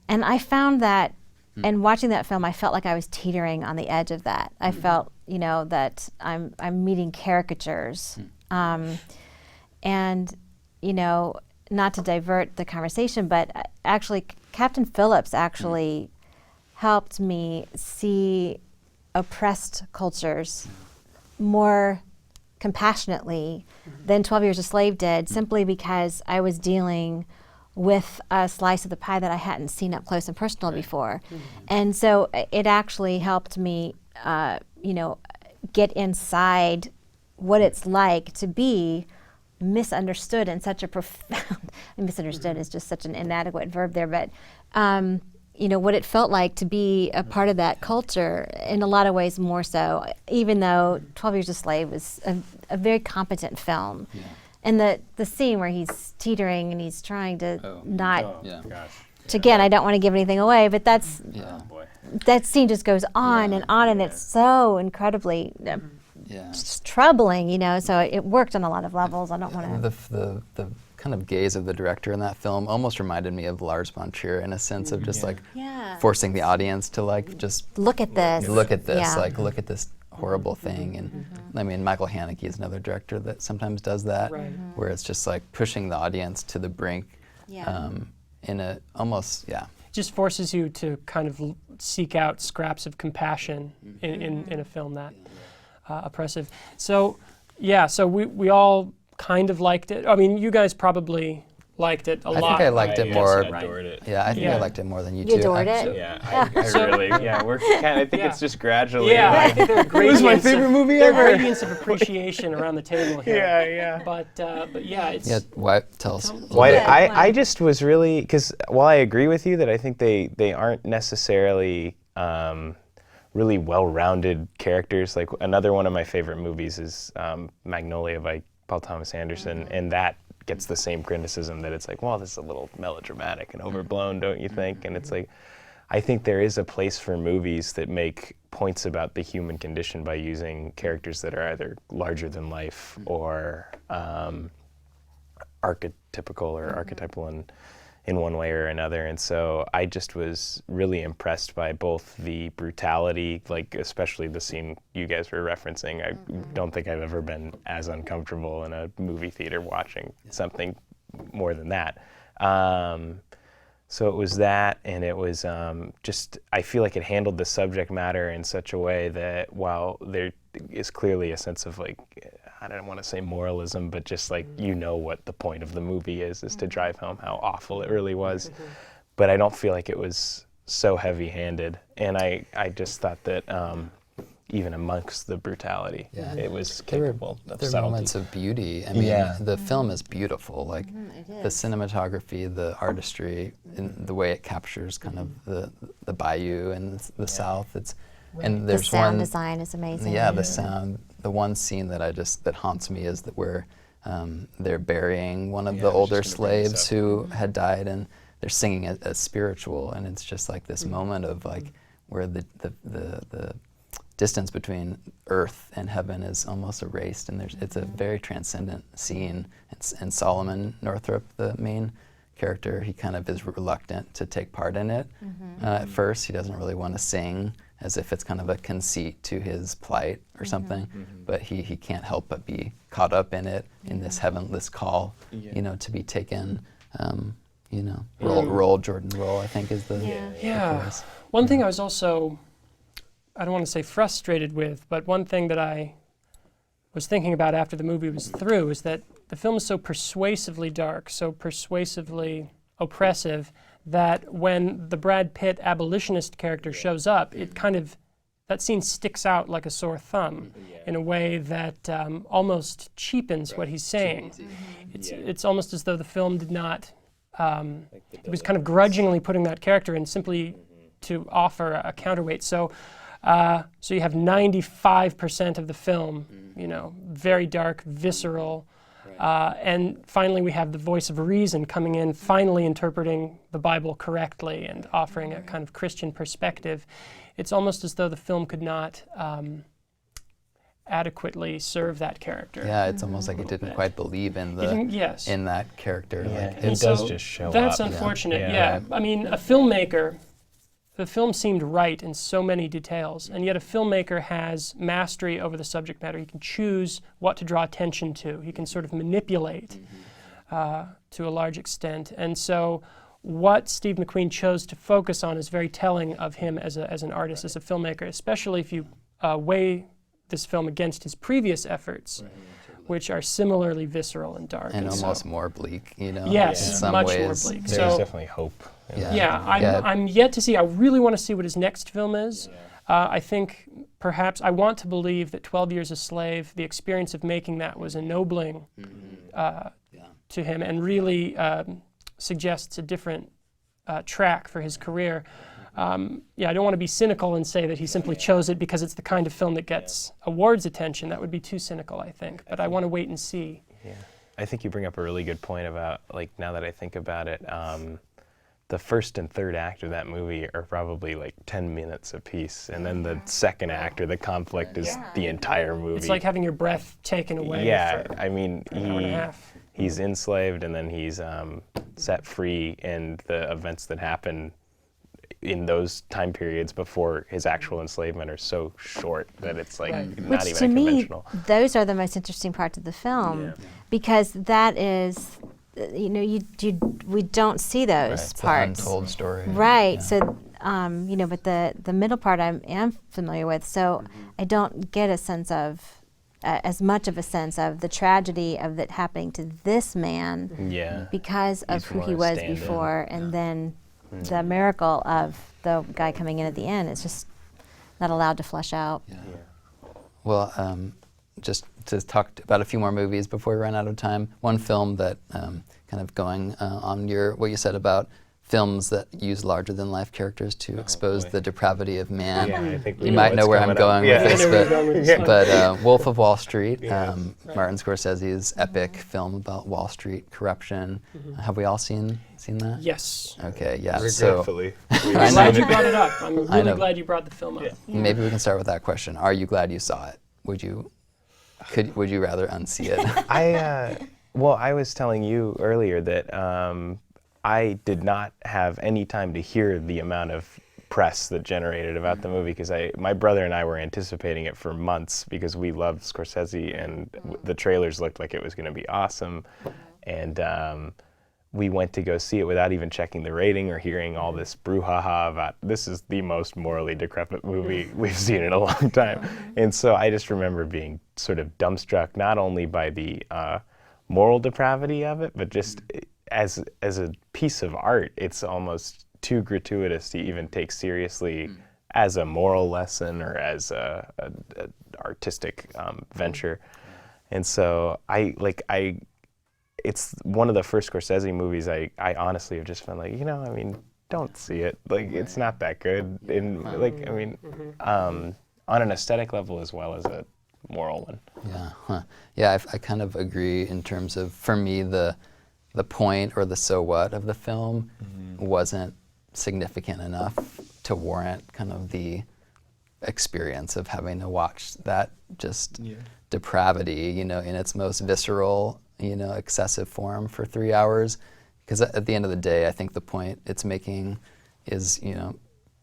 I found that. And watching that film, I felt like I was teetering on the edge of that. I felt, that I'm meeting caricatures, and not to divert the conversation, but actually, Captain Phillips actually helped me see oppressed cultures more compassionately than 12 Years a Slave did, simply because I was dealing with a slice of the pie that I hadn't seen up close and personal before. And so it actually helped me, get inside what it's like to be misunderstood in such a profound, misunderstood is just such an inadequate verb there, but what it felt like to be a part of that culture in a lot of ways more so, even though 12 Years a Slave was a very competent film. Yeah. And the scene where he's teetering and he's trying to not, Yeah. again, I don't want to give anything away, but that's, Yeah. that scene just goes on and on, and it's so incredibly just troubling, so it worked on a lot of levels. I don't want to. The kind of gaze of the director in that film almost reminded me of Lars von Trier in a sense of just forcing the audience to just look at this. look at this, look at this horrible thing. And I mean, Michael Haneke is another director that sometimes does that, where it's just like pushing the audience to the brink in a almost, It just forces you to kind of seek out scraps of compassion in a film that oppressive. So, so we all kind of liked it. I mean, you guys probably liked it a lot. I think I liked it more. I adored it. Yeah, I think I liked it more than you You two. adored it? Yeah, I really, we're I think it's just gradually. I think there are It was my favorite movie there ever. are gradients of appreciation around the table here. But it's... Yeah, why, tell us. Well, I just was really, because while I agree with you that I think they aren't necessarily really well-rounded characters. Like another one of my favorite movies is Magnolia by Paul Thomas Anderson, and that gets the same criticism that it's like, well, this is a little melodramatic and overblown, don't you think? And it's like, I think there is a place for movies that make points about the human condition by using characters that are either larger than life or archetypical or archetypal in one way or another. And so I just was really impressed by both the brutality, like especially the scene you guys were referencing. I don't think I've ever been as uncomfortable in a movie theater watching something more than that. So it was that, and it was just, I feel like it handled the subject matter in such a way that while there is clearly a sense of like, I don't want to say moralism, but just like, what the point of the movie is to drive home how awful it really was. But I don't feel like it was so heavy-handed. And I just thought that even amongst the brutality, it was capable of There were subtlety. moments of beauty. I mean, the film is beautiful. Like the cinematography, the artistry, and the way it captures kind of the bayou and the south. And there's the sound one design is amazing. Yeah, the sound. The one scene that haunts me is that where they're burying one of the older slaves who had died, and they're singing a spiritual, and it's just like this moment of like where the distance between earth and heaven is almost erased, and it's a very transcendent scene. And Solomon Northrop, the main character, he kind of is reluctant to take part in it. At first, he doesn't really want to sing, as if it's kind of a conceit to his plight or something, but he can't help but be caught up in it, in this heavenless call, to be taken, Jordan Roll, I think is the chorus. One thing I was also, I don't want to say frustrated with, but one thing that I was thinking about after the movie was through is that the film is so persuasively dark, so persuasively oppressive, that when the Brad Pitt abolitionist character shows up, it kind of, that scene sticks out like a sore thumb in a way that almost cheapens what he's saying. It's almost as though the film did not, it was kind of grudgingly putting that character in simply to offer a counterweight. So you have 95% of the film, very dark, visceral, and finally we have the voice of reason coming in, finally interpreting the Bible correctly and offering a kind of Christian perspective. It's almost as though the film could not adequately serve that character. Yeah, it's almost like it didn't quite believe in in that character. Yeah, Like, he does just show up. That's unfortunate, I mean, a filmmaker, the film seemed right in so many details, and yet a filmmaker has mastery over the subject matter. He can choose what to draw attention to. He can sort of manipulate to a large extent. And so what Steve McQueen chose to focus on is very telling of him as an artist, as a filmmaker, especially if you weigh this film against his previous efforts, which are similarly visceral and dark. And almost more bleak, you know? Yes, in some much ways. more bleak. There's So, definitely hope. In that. yeah, I'm yet to see. I really want to see what his next film is. I think perhaps I want to believe that 12 Years a Slave, the experience of making that was ennobling to him and really suggests a different track for his career. I don't want to be cynical and say that he simply chose it because it's the kind of film that gets awards attention. That would be too cynical, I think. But I want to wait and see. Yeah, I think you bring up a really good point about, like, now that I think about it, the first and third act of that movie are probably like 10 minutes apiece, and then the second act or the conflict is the entire movie. It's like having your breath taken away. Yeah, for I mean, an hour and a half. he's enslaved and then he's set free, and the events that happen in those time periods before his actual enslavement are so short that it's like not Which even to me, conventional. those are the most interesting parts of the film, because that is, we don't see those It's an parts. untold story. Right. Yeah. So, but the middle part I am familiar with, so I don't get a sense of, as much of a sense of the tragedy of it happening to this man Yeah. because of He's who he more was stand-in. before, and then the miracle of the guy coming in at the end. It's just not allowed to flesh out. Yeah. Well, just to talk about a few more movies before we run out of time. One film that kind of going on what you said about films that use larger-than-life characters to expose boy. the depravity of man. Yeah, I think we You know might know what's where I'm coming going up. with Yeah. I know where you're going with this, this one. but Wolf of Wall Street, Yeah. Martin Scorsese's epic film about Wall Street corruption. Have we all seen that? Yes. Okay, yeah. So Regretfully. I I'm know. glad you brought it up. I'm I really know. glad you brought the film up. maybe we can start with that question. Are you glad you saw it? Would you rather unsee it? I was telling you earlier that I did not have any time to hear the amount of press that generated about the movie, because my brother and I were anticipating it for months because we loved Scorsese, and the trailers looked like it was going to be awesome, and we went to go see it without even checking the rating or hearing all this brouhaha about this is the most morally decrepit movie we've seen in a long time. And so I just remember being sort of dumbstruck, not only by the moral depravity of it, but just as a piece of art, it's almost too gratuitous to even take seriously as a moral lesson or as a artistic venture. And so it's one of the first Scorsese movies I honestly have just been like, don't see it. Like, it's not that good. And on an aesthetic level as well as a moral one. Yeah, I kind of agree in terms of, for me, the point or the so what of the film wasn't significant enough to warrant kind of the experience of having to watch that just depravity, in its most visceral, excessive form for 3 hours. Because at the end of the day, I think the point it's making is,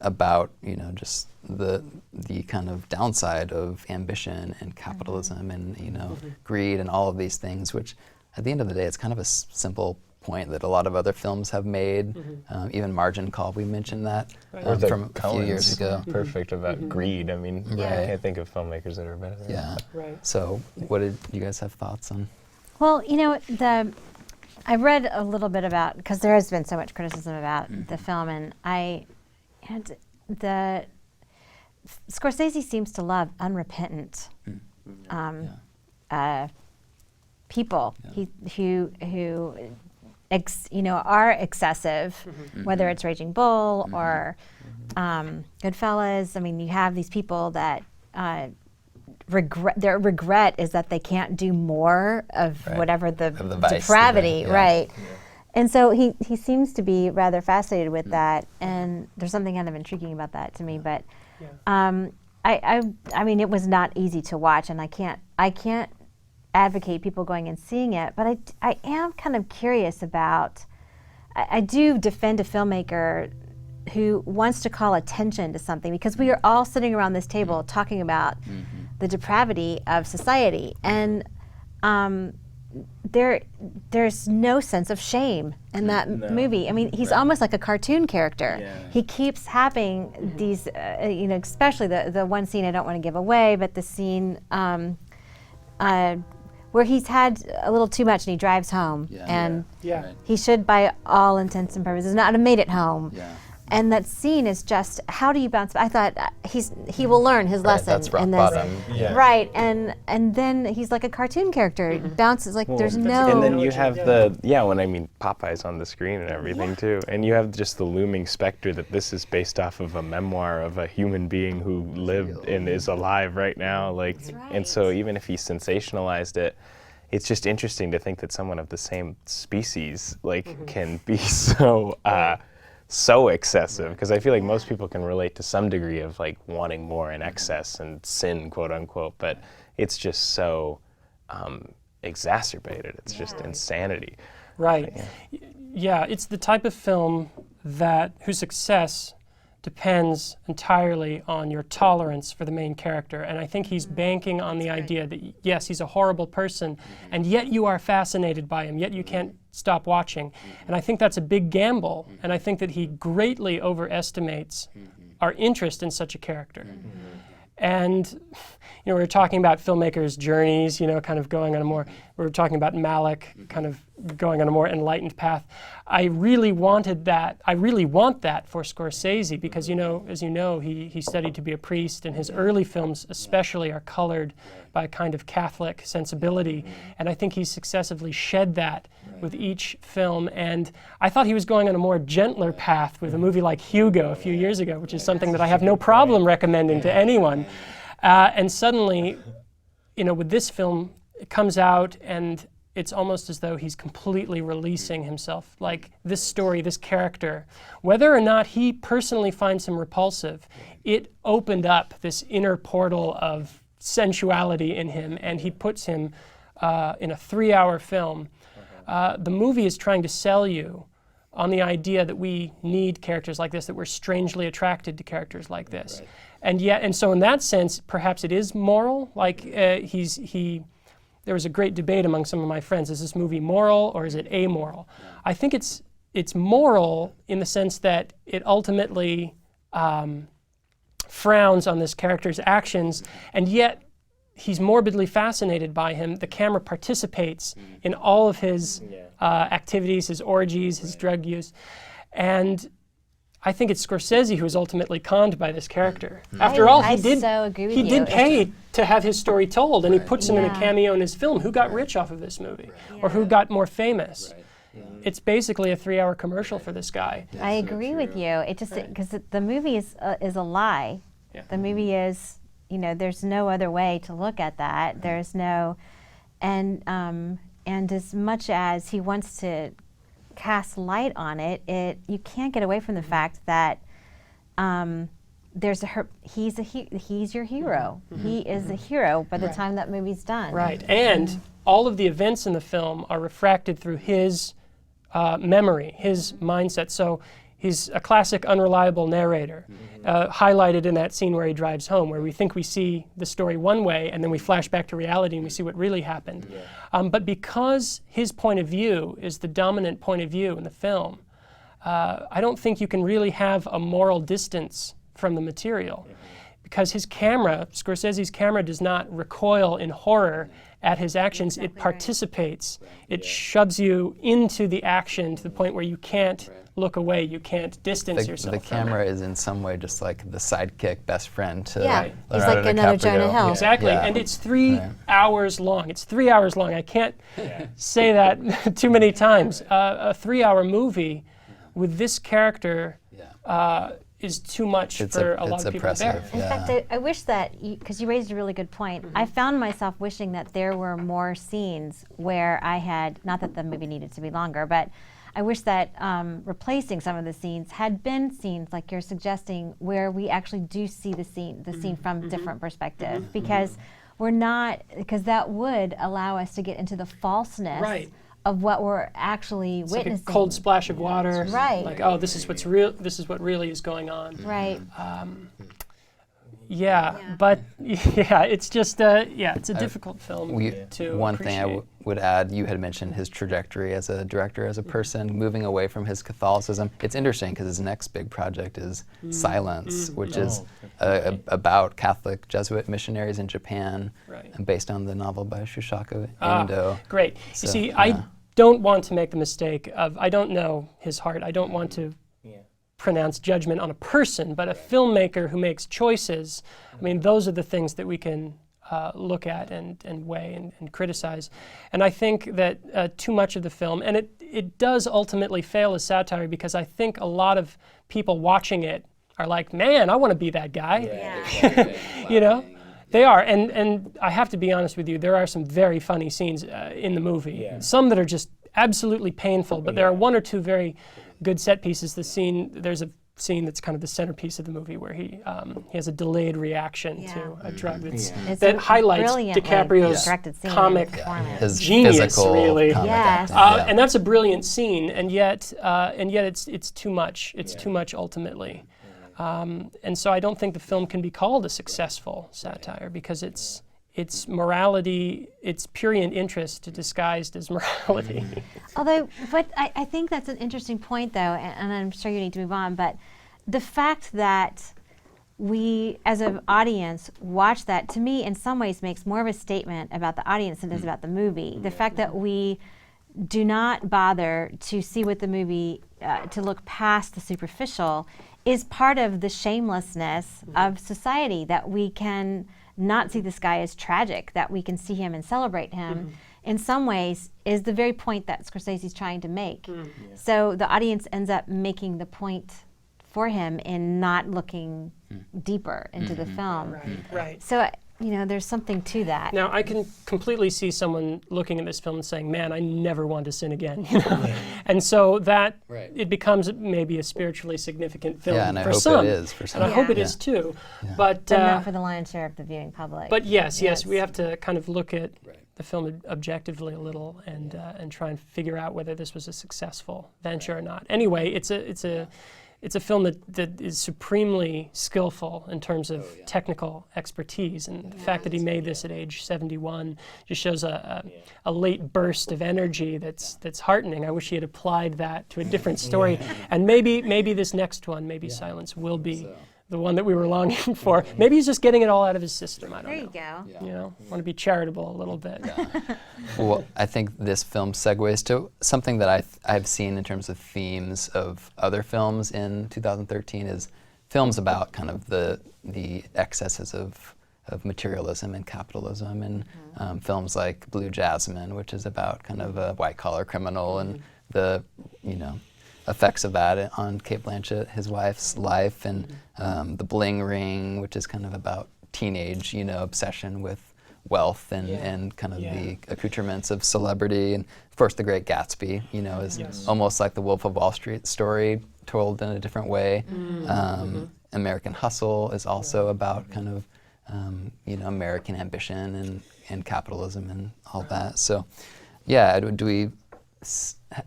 about, just the kind of downside of ambition and capitalism and, greed and all of these things, which at the end of the day, it's kind of a simple point that a lot of other films have made. Even Margin Call, we mentioned that from a few years ago. Perfect about greed. I mean, I can't think of filmmakers that are better than that. Right. So what did you guys have thoughts on? Well, I read a little bit about, because there has been so much criticism about the film, and the Scorsese seems to love unrepentant people who are excessive, whether it's Raging Bull or Goodfellas. I mean, you have these people that their regret is that they can't do more of whatever the vice, depravity, yeah. right? And so he seems to be rather fascinated with that, and there's something kind of intriguing about that to me. But I mean, it was not easy to watch, and I can't advocate people going and seeing it. But I am kind of curious about. I do defend a filmmaker who wants to call attention to something, because we are all sitting around this table talking about the depravity of society, and there's no sense of shame in that movie. I mean, he's almost like a cartoon character. Yeah. He keeps having these, especially the one scene I don't want to give away, but the scene where he's had a little too much and he drives home, and Yeah. he should, by all intents and purposes, not have made it home. Yeah. And that scene is just, how do you bounce back? I thought he will learn his lesson That's rock in this. bottom. Yeah. Right, and then he's like a cartoon character. He bounces like there's no. And then you have Popeye's on the screen and everything too. And you have just the looming specter that this is based off of a memoir of a human being who lived and is alive right now. Like, and so even if he sensationalized it, it's just interesting to think that someone of the same species can be so excessive, because I feel like most people can relate to some degree of like wanting more in excess and sin, quote unquote, but it's just so exacerbated. It's just insanity. Right. Yeah, it's the type of film whose success depends entirely on your tolerance for the main character. And I think he's banking on the idea that, yes, he's a horrible person, and yet you are fascinated by him, yet you can't stop watching. And I think that's a big gamble, and I think that he greatly overestimates our interest in such a character. And we were talking about filmmakers' journeys, kind of going on we were talking about Malick kind of going on a more enlightened path. I really want that for Scorsese, because, as you know, he studied to be a priest, and his early films especially are colored by a kind of Catholic sensibility. And I think he's successively shed that with each film. And I thought he was going on a more gentler path with a movie like Hugo a few years ago, which is something that I have no problem recommending to anyone. And suddenly, with this film, it comes out and it's almost as though he's completely releasing himself. Like this story, this character, whether or not he personally finds him repulsive, it opened up this inner portal of sensuality in him, and he puts him in a 3-hour film. The movie is trying to sell you on the idea that we need characters like this, that we're strangely attracted to characters like this. Right. And so in that sense, perhaps it is moral. Like there was a great debate among some of my friends. Is this movie moral or is it amoral? I think it's moral in the sense that it ultimately frowns on this character's actions, and yet he's morbidly fascinated by him. The camera participates in all of his activities, his orgies, his drug use. And I think it's Scorsese who is ultimately conned by this character. After all, he did pay to have his story told, and he puts him in a cameo in his film. Who got rich off of this movie? Or who got more famous? It's basically a 3-hour commercial for this guy. I agree with you. It just, because the movie is a lie. Yeah. The movie is, there's no other way to look at that. There's no, and as much as he wants to cast light on it, you can't get away from the fact that he's your hero. He is a hero by the time that movie's done. Right, and all of the events in the film are refracted through his memory, his mindset. So he's a classic unreliable narrator, highlighted in that scene where he drives home, where we think we see the story one way, and then we flash back to reality and we see what really happened. But because his point of view is the dominant point of view in the film, I don't think you can really have a moral distance from the material. Because his camera, Scorsese's camera, does not recoil in horror at his actions. It participates. It shoves you into the action to the point where you can't look away, you can't distance yourself. The camera is in some way just like the sidekick, best friend to he's like another Jonah Hill. Exactly, and it's 3 hours long. It's 3 hours long. I can't say that too many times. A 3-hour movie with this character is too much for a lot of people to bear. In fact, I wish that, because you raised a really good point, I found myself wishing that there were more scenes where I had, not that the movie needed to be longer, but I wish that replacing some of the scenes had been scenes like you're suggesting, where we actually do see the scene from a different perspective, because because that would allow us to get into the falseness of what we're actually witnessing. Like a cold splash of water. Right. Like, oh, this is what's real. This is what really is going on. Right. But it's just it's a difficult film to One appreciate. thing I would add, you had mentioned his trajectory as a director, as a person, moving away from his Catholicism. It's interesting because his next big project is Silence, which is about Catholic Jesuit missionaries in Japan, and based on the novel by Shusaku Endo. Great. So, you see, I don't want to make the mistake of, I don't know his heart. I don't want to pronounce judgment on a person, but a filmmaker who makes choices. I mean, those are the things that we can look at and weigh and criticize. And I think that too much of the film, and it does ultimately fail as satire, because I think a lot of people watching it are like, man, I want to be that guy. You know? They are, and I have to be honest with you, there are some very funny scenes in the movie. Some that are just absolutely painful, but there are one or two very good set pieces. There's a scene that's kind of the centerpiece of the movie where he has a delayed reaction to a drug that highlights DiCaprio's comic his genius, physical really. comic Yes. acting, And that's a brilliant scene, and yet it's too much. It's too much ultimately. And so I don't think the film can be called a successful satire, because it's morality, it's prurient interest disguised as morality. Although, but I think that's an interesting point, though, and I'm sure you need to move on, but the fact that we, as an audience, watch that, to me, in some ways, makes more of a statement about the audience than it does about the movie. The fact that we do not bother to see what the movie, to look past the superficial, is part of the shamelessness of society, that we can not see this guy as tragic, that we can see him and celebrate him, in some ways, is the very point that Scorsese's trying to make. So the audience ends up making the point for him in not looking deeper into the film. Right. So, there's something to that. Now, I can completely see someone looking at this film and saying, man, I never want to sin again. And so that, it becomes maybe a spiritually significant film and I for hope some. it is for some. And I hope it is too. But not for the lion's share of the viewing public. But yes, we have to kind of look at the film objectively a little and try and figure out whether this was a successful venture or not. Anyway, it's a film that is supremely skillful in terms of technical expertise, and the fact that he made this at age 71 just shows a late burst of energy that's heartening. I wish he had applied that to a different story, and maybe this next one, Silence, will be the one that we were longing for. Maybe he's just getting it all out of his system. I don't know. There you go. Want to be charitable a little bit. Well, I think this film segues to something that I've seen in terms of themes of other films in 2013 is films about kind of the excesses of materialism and capitalism, and films like Blue Jasmine, which is about kind of a white-collar criminal and the effects of that on Cate Blanchett, his wife's life, and The Bling Ring, which is kind of about teenage, obsession with wealth and kind of the accoutrements of celebrity. And of course, The Great Gatsby, is almost like the Wolf of Wall Street story told in a different way. American Hustle is also about kind of, American ambition and capitalism and all that. So,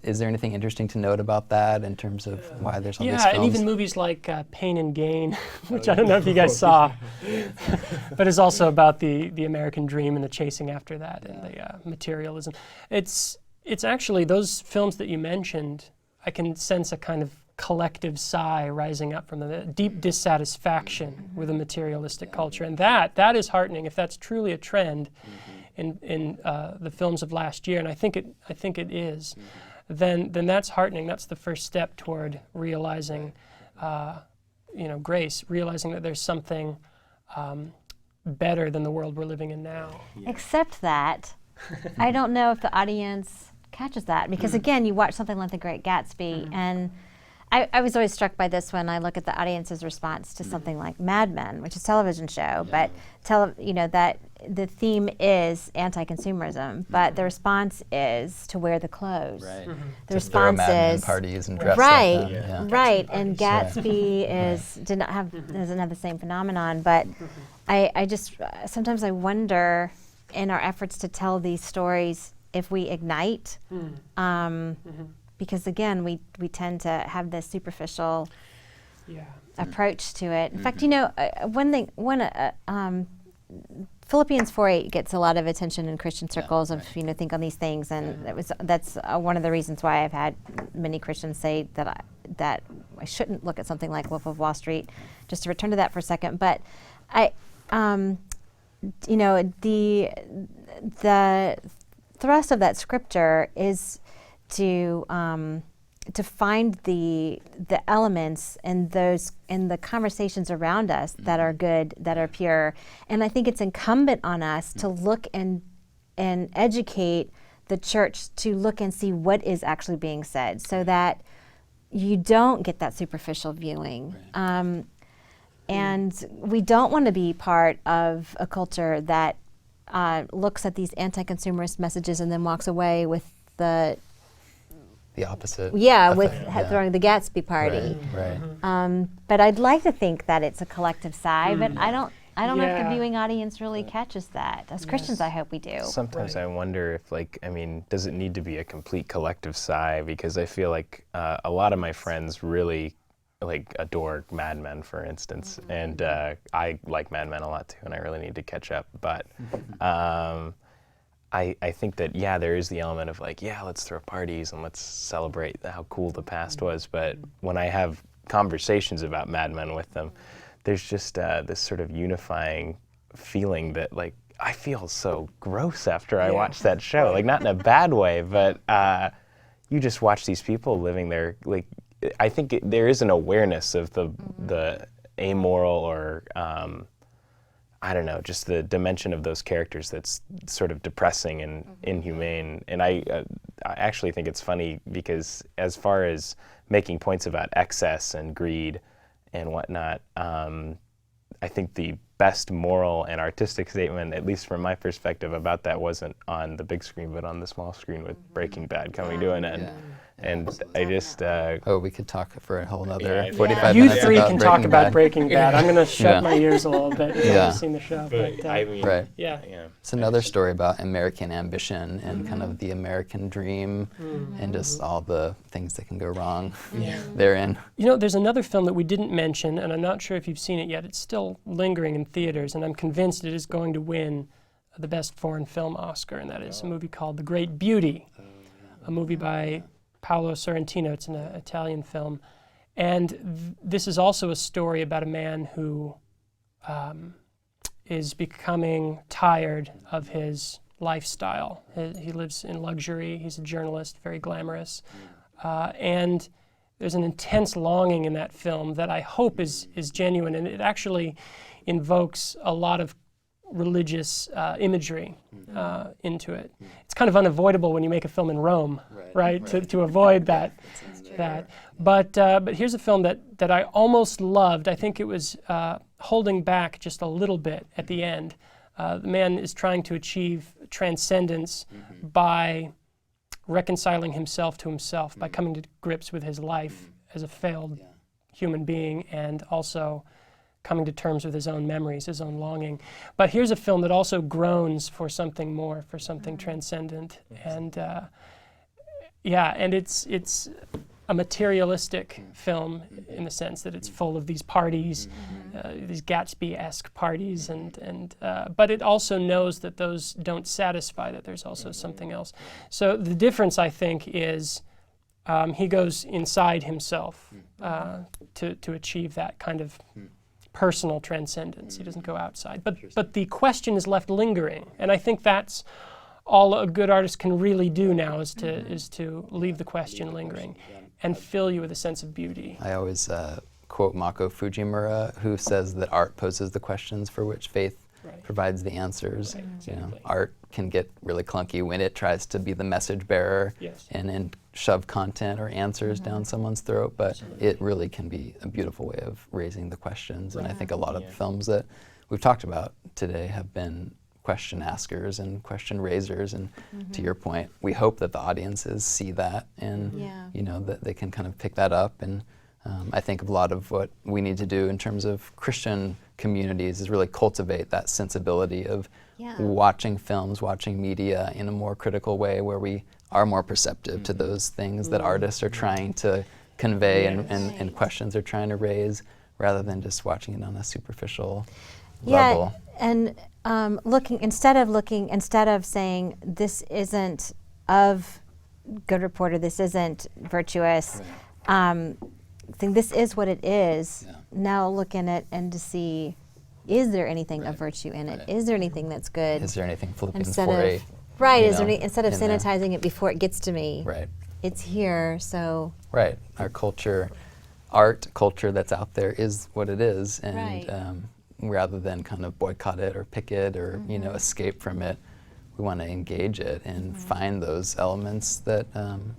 is there anything interesting to note about that in terms of why there's all these films? And even movies like Pain and Gain, which I don't know if you guys saw, but is also about the American dream and the chasing after that and the materialism. It's actually those films that you mentioned, I can sense a kind of collective sigh rising up from them, a deep dissatisfaction with a materialistic culture, and that is heartening if that's truly a trend in the films of last year, and I think it is. Then that's heartening. That's the first step toward realizing, grace, realizing that there's something better than the world we're living in now. Except that, I don't know if the audience catches that, because again, you watch something like The Great Gatsby, and I was always struck by this when I look at the audience's response to something like Mad Men, which is a television show, but that the theme is anti-consumerism, but the response is to wear the clothes. Right. The To throw response Mad Men is parties and dress like them. Yeah. right. And Gatsby doesn't have the same phenomenon, but I just sometimes I wonder in our efforts to tell these stories if we ignite. Because again, we tend to have this superficial approach to it. In fact, you know, Philippians 4:8 gets a lot of attention in Christian circles of, you know, think on these things, and that's one of the reasons why I've had many Christians say that I shouldn't look at something like Wolf of Wall Street. Just to return to that for a second, but you know, the thrust of that scripture is to find the elements in the conversations around us that are good, that are pure, and I think it's incumbent on us to look and educate the church to look and see what is actually being said, so that you don't get that superficial viewing. And we don't want to be part of a culture that looks at these anti-consumerist messages and then walks away with the opposite. Yeah, with throwing the Gatsby party. Right. But I'd like to think that it's a collective sigh, but I don't know if the viewing audience really catches that. As Christians, I hope we do. Sometimes I wonder if, like, I mean, does it need to be a complete collective sigh? Because I feel like a lot of my friends really like adore Mad Men, for instance, and I like Mad Men a lot too, and I really need to catch up. But I think that there is the element of like, let's throw parties and let's celebrate how cool the past was. But when I have conversations about Mad Men with them, there's just this sort of unifying feeling that, like, I feel so gross after I watch that show. Like, not in a bad way, but you just watch these people living their, like, I think there is an awareness of the amoral or I don't know, just the dimension of those characters that's sort of depressing and inhumane. And I actually think it's funny because as far as making points about excess and greed and whatnot, I think the best moral and artistic statement, at least from my perspective, about that wasn't on the big screen, but on the small screen with Breaking Bad coming to an end. And I just... we could talk for a whole other 45 You minutes three about can Breaking talk about Bad. Breaking Bad. I'm going to shut my ears a little bit if Yeah. I've seen the show. But, I mean, Right. yeah. It's another story about American ambition and kind of the American dream and just all the things that can go wrong therein. You know, there's another film that we didn't mention, and I'm not sure if you've seen it yet. It's still lingering in theaters, and I'm convinced it is going to win the Best Foreign Film Oscar, and that is a movie called The Great Beauty, a movie by Paolo Sorrentino. It's an Italian film. And this is also a story about a man who is becoming tired of his lifestyle. He lives in luxury. He's a journalist, very glamorous. And there's an intense longing in that film that I hope is genuine. And it actually invokes a lot of religious imagery into it. It's kind of unavoidable when you make a film in Rome, right? To avoid that. But here's a film that I almost loved. I think it was holding back just a little bit at the end. The man is trying to achieve transcendence by reconciling himself to himself, by coming to grips with his life as a failed human being, and also coming to terms with his own memories, his own longing. But here's a film that also groans for something more, for something transcendent. And and it's a materialistic film in the sense that it's full of these parties, these Gatsby-esque parties, and but it also knows that those don't satisfy, that there's also something else. So the difference, I think, is he goes inside himself to achieve that kind of personal transcendence. He doesn't go outside. But the question is left lingering, and I think that's all a good artist can really do now is to leave the question lingering and fill you with a sense of beauty. I always quote Mako Fujimura, who says that art poses the questions for which faith provides the answers. You know, art can get really clunky when it tries to be the message bearer and shove content or answers down someone's throat, but it really can be a beautiful way of raising the questions. And I think a lot of the films that we've talked about today have been question askers and question raisers, and to your point, we hope that the audiences see that and you know that they can kind of pick that up. And I think a lot of what we need to do in terms of Christian communities is really cultivate that sensibility of watching films, watching media in a more critical way, where we are more perceptive to those things that artists are trying to convey Yes. and questions they're trying to raise, rather than just watching it on a superficial Yeah, level. and instead of saying this isn't of good reporter, this isn't virtuous, saying this is what it is. Yeah. Now look in it and to see, is there anything of virtue in it? Right. Is there anything that's good? Is there anything Philippians Instead 4:8? of right, you is there know, instead of in there? sanitizing it before it gets to me? Right. It's here, so Right. Our culture, art culture that's out there is what it is, and Right. Rather than kind of boycott it or pick it or Mm-hmm. escape from it, we want to engage it and find those elements that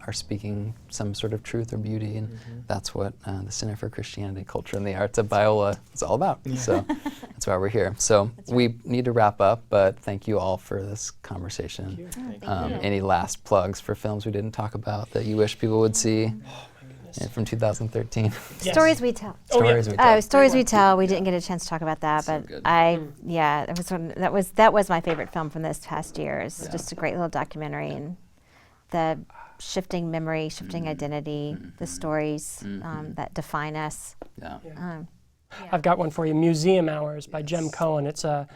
are speaking some sort of truth or beauty, and that's what the Center for Christianity, Culture, and the Arts at Biola is all about. So that's why we're here. So we need to wrap up, but thank you all for this conversation. thank you. Any last plugs for films we didn't talk about that you wish people would see from 2013? Yes. Stories we tell. Oh, yeah. Stories we tell. Stories we tell. We didn't get a chance to talk about that, So but good. that was my favorite film from this past year. It's just a great little documentary, and the shifting memory, shifting identity, the stories that define us. Yeah. I've got one for you, Museum Hours by Jem Cohen. It's a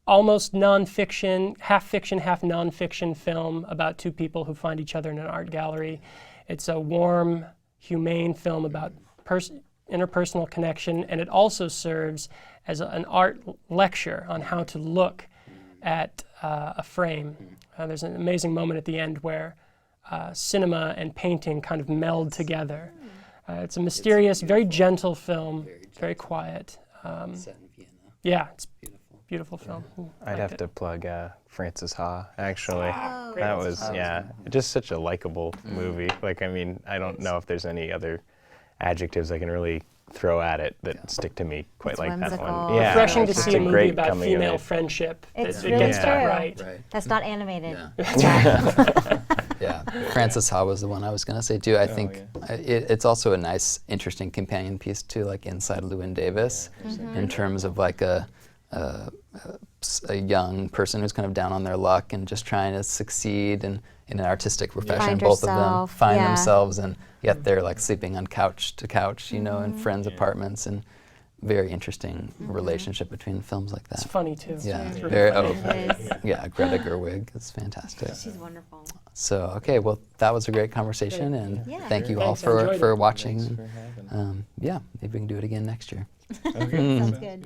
almost nonfiction, half nonfiction film about two people who find each other in an art gallery. It's a warm, humane film about interpersonal connection, and it also serves as an art lecture on how to look at a frame. There's an amazing moment at the end where cinema and painting kind of meld together. It's a mysterious, very gentle film, very quiet. Set in Vienna. Yeah, it's beautiful film. I'd have to plug Francis Ha, actually. Oh. That was, just such a likable movie. Like, I mean, I don't know if there's any other adjectives I can really throw at it that stick to me quite It's like that whimsical. one. Yeah, Refreshing to it's just see a a movie great about coming of female age. friendship. It's It really gets that true. right. Right. That's not animated. Yeah. Yeah. Francis Ha was the one I was going to say too. I think it's also a nice, interesting companion piece to like Inside Llewyn Davis, in terms of like a young person who's kind of down on their luck and just trying to succeed in an artistic profession. Find Both of them herself, find yeah. themselves, and yet they're like sleeping on couch to couch, in friends' apartments, and very interesting relationship between films like that. It's funny too. Yeah, It's really very. funny. It is. Yeah, Greta Gerwig is fantastic. She's wonderful. So, okay, well, that was a great conversation, and Yeah. thank you all Thanks, I enjoyed for it. watching. Thanks for having us. Yeah, maybe we can do it again next year. Sounds good.